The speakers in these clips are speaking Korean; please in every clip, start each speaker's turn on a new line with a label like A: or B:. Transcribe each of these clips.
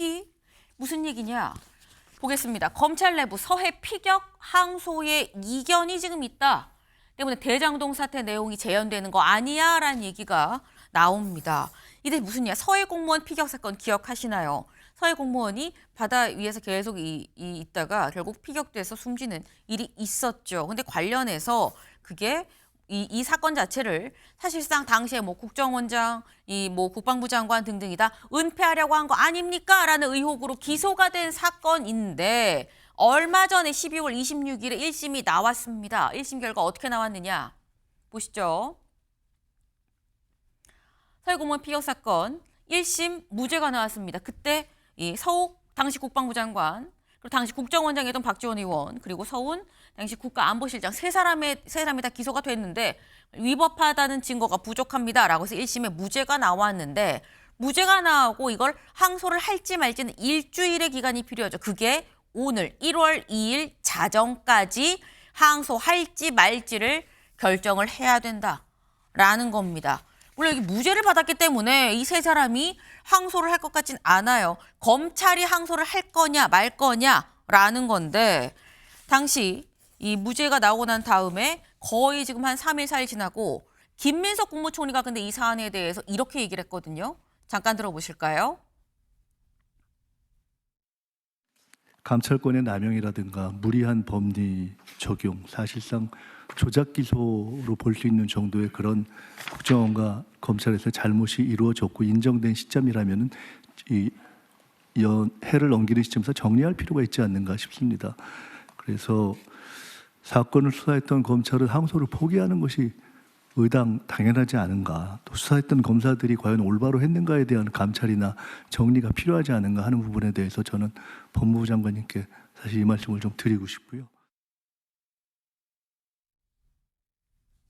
A: 얘기 무슨 얘기냐? 보겠습니다. 검찰 내부 서해 피격 항소의 이견이 지금 있다. 때문에 대장동 사태 내용이 재현되는 거 아니야? 라는 얘기가 나옵니다. 이게 무슨 일이야? 서해 공무원 피격 사건 기억하시나요? 서해 공무원이 바다 위에서 계속 있다가 결국 피격돼서 숨지는 일이 있었죠. 근데 관련해서 그게 이 사건 자체를 사실상 당시에 뭐 국정원장, 국방부 장관 등등이 다 은폐하려고 한 거 아닙니까? 라는 의혹으로 기소가 된 사건인데 얼마 전에 12월 26일에 1심이 나왔습니다. 1심 결과 어떻게 나왔느냐? 보시죠. 서해 공무원 피격 사건 1심 무죄가 나왔습니다. 그때 이 서욱 당시 국방부 장관, 그리고 당시 국정원장이었던 박지원 의원, 그리고 서훈 당시 국가안보실장 세 사람이 다 기소가 됐는데 위법하다는 증거가 부족합니다라고 해서 1심에 무죄가 나왔는데 무죄가 나오고 이걸 항소를 할지 말지는 일주일의 기간이 필요하죠. 그게 오늘 1월 2일 자정까지 항소할지 말지를 결정을 해야 된다라는 겁니다. 물론 여기 무죄를 받았기 때문에 이 세 사람이 항소를 할 것 같진 않아요. 검찰이 항소를 할 거냐 말 거냐라는 건데 당시 이 무죄가 나오고 난 다음에 거의 지금 한 3일, 4일 지나고 김민석 국무총리가 근데 이 사안에 대해서 이렇게 얘기를 했거든요. 잠깐 들어보실까요?
B: 감찰권의 남용이라든가 무리한 법리 적용, 사실상 조작 기소로 볼 수 있는 정도의 그런 국정원과 검찰에서 잘못이 이루어졌고 인정된 시점이라면은 이 해를 넘기는 시점에서 정리할 필요가 있지 않는가 싶습니다. 그래서 사건을 수사했던 검찰은 항소를 포기하는 것이 당연하지 않은가, 또 수사했던 검사들이 과연 올바로 했는가에 대한 감찰이나 정리가 필요하지 않은가 하는 부분에 대해서 저는 법무부 장관님께 사실 이 말씀을 좀 드리고 싶고요.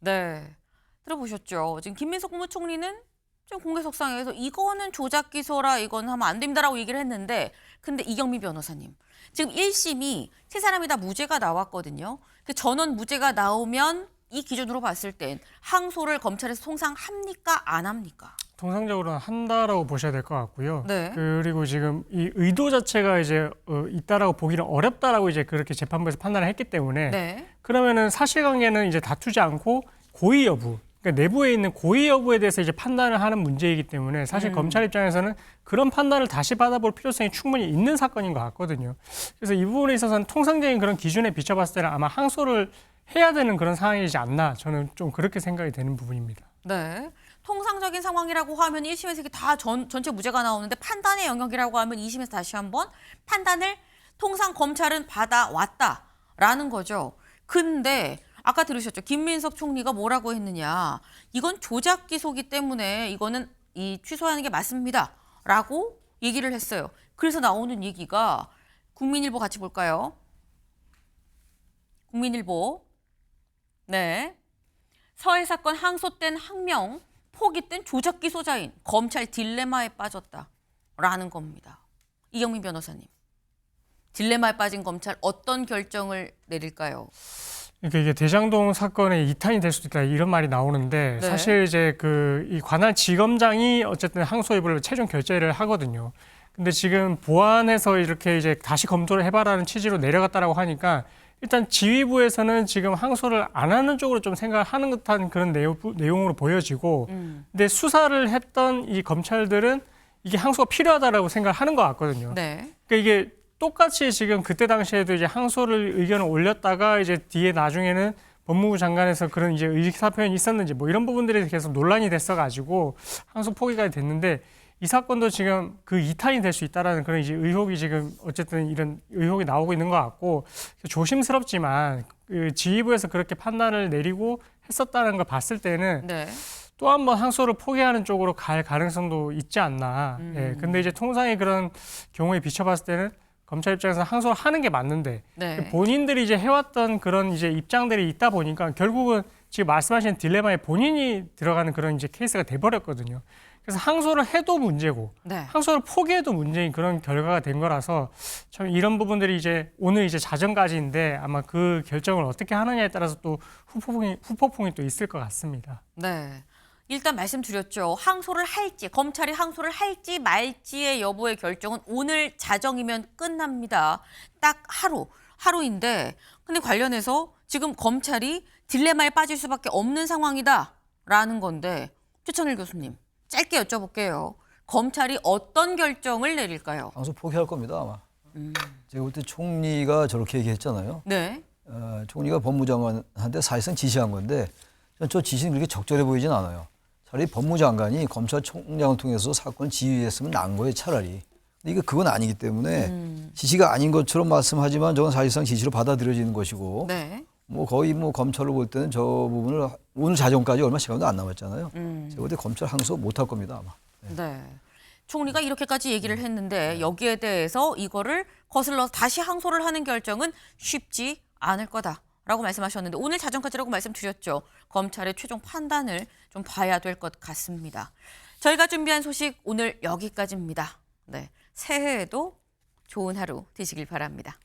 A: 네, 들어보셨죠? 지금 김민석 국무총리는 지금 공개석상에서 이거는 조작 기소라 이건 하면 안 됩니다라고 얘기를 했는데 근데 이경미 변호사님 지금 1심이 세 사람이 다 무죄가 나왔거든요. 그 전원 무죄가 나오면 이 기준으로 봤을 땐 항소를 검찰에서 통상 합니까? 안 합니까?
C: 통상적으로는 한다라고 보셔야 될 것 같고요.
A: 네.
C: 그리고 지금 이 의도 자체가 이제 있다라고 보기는 어렵다라고 이제 그렇게 재판부에서 판단을 했기 때문에
A: 네.
C: 그러면은 사실관계는 이제 다투지 않고 고의 여부, 그러니까 내부에 있는 고의 여부에 대해서 이제 판단을 하는 문제이기 때문에 사실 검찰 입장에서는 그런 판단을 다시 받아볼 필요성이 충분히 있는 사건인 것 같거든요. 그래서 이 부분에 있어서는 통상적인 그런 기준에 비춰봤을 때는 아마 항소를 해야 되는 그런 상황이지 않나 저는 좀 그렇게 생각이 되는 부분입니다.
A: 네. 통상적인 상황이라고 하면 1심에서 이게 다 전체 무죄가 나오는데 판단의 영역이라고 하면 2심에서 다시 한번 판단을 통상 검찰은 받아왔다라는 거죠. 근데 아까 들으셨죠? 김민석 총리가 뭐라고 했느냐. 이건 조작 기소기 때문에 이거는 취소하는 게 맞습니다. 라고 얘기를 했어요. 그래서 나오는 얘기가 국민일보 같이 볼까요? 국민일보. 네. 서해 사건 항소된 항명, 포기된 조작 기소자인 검찰 딜레마에 빠졌다라는 겁니다. 이경민 변호사님. 딜레마에 빠진 검찰 어떤 결정을 내릴까요?
C: 그러니까 이게 대장동 사건의 이탄이 될 수도 있다 이런 말이 나오는데
A: 네.
C: 사실 이제 이 관할 지검장이 어쨌든 항소 여부를 최종 결재를 하거든요. 근데 지금 보안에서 이렇게 이제 다시 검토를 해봐라는 취지로 내려갔다라고 하니까 일단 지휘부에서는 지금 항소를 안 하는 쪽으로 좀 생각을 하는 듯한 그런 내용으로 보여지고 근데 수사를 했던 이 검찰들은 이게 항소가 필요하다라고 생각을 하는 것 같거든요.
A: 네.
C: 그러니까 이게 똑같이 지금 그때 당시에도 이제 항소를 의견을 올렸다가 이제 뒤에 나중에는 법무부 장관에서 그런 이제 의사표현이 있었는지 뭐 이런 부분들이 계속 논란이 됐어가지고 항소 포기가 됐는데 이 사건도 지금 그 이탄이 될 수 있다라는 그런 이제 의혹이 지금 어쨌든 이런 의혹이 나오고 있는 것 같고 조심스럽지만 그 지휘부에서 그렇게 판단을 내리고 했었다는 걸 봤을 때는
A: 네.
C: 또 한 번 항소를 포기하는 쪽으로 갈 가능성도 있지 않나. 예. 근데 이제 통상의 그런 경우에 비춰봤을 때는 검찰 입장에서 항소를 하는 게 맞는데
A: 네.
C: 본인들이 이제 해왔던 그런 이제 입장들이 있다 보니까 결국은 지금 말씀하신 딜레마에 본인이 들어가는 그런 이제 케이스가 돼버렸거든요. 그래서 항소를 해도 문제고
A: 네.
C: 항소를 포기해도 문제인 그런 결과가 된 거라서 참 이런 부분들이 이제 오늘 이제 자정까지인데 아마 그 결정을 어떻게 하느냐에 따라서 또 후폭풍이 또 있을 것 같습니다.
A: 네. 일단 말씀드렸죠. 항소를 할지, 검찰이 항소를 할지 말지의 여부의 결정은 오늘 자정이면 끝납니다. 딱 하루인데 근데 관련해서 지금 검찰이 딜레마에 빠질 수밖에 없는 상황이다라는 건데 최천일 교수님 짧게 여쭤볼게요. 검찰이 어떤 결정을 내릴까요?
D: 항소 포기할 겁니다 아마. 제가 볼 때 총리가 저렇게 얘기했잖아요.
A: 네.
D: 총리가 법무장관한테 사실상 지시한 건데 저 지시는 그렇게 적절해 보이진 않아요. 차라리 법무장관이 검찰총장을 통해서 사건을 지휘했으면 난 거예요 차라리. 근데 이게 그건 아니기 때문에 지시가 아닌 것처럼 말씀하지만 저건 사실상 지시로 받아들여지는 것이고
A: 네.
D: 뭐 거의 뭐 검찰로 볼 때는 저 부분을 오늘 자정까지 얼마 시간도 안 남았잖아요. 제가 볼 때 검찰 항소 못할 겁니다 아마.
A: 네. 총리가 이렇게까지 얘기를 했는데 여기에 대해서 이거를 거슬러서 다시 항소를 하는 결정은 쉽지 않을 거다라고 말씀하셨는데 오늘 자정까지라고 말씀드렸죠. 검찰의 최종 판단을 좀 봐야 될 것 같습니다. 저희가 준비한 소식 오늘 여기까지입니다. 네. 새해에도 좋은 하루 되시길 바랍니다.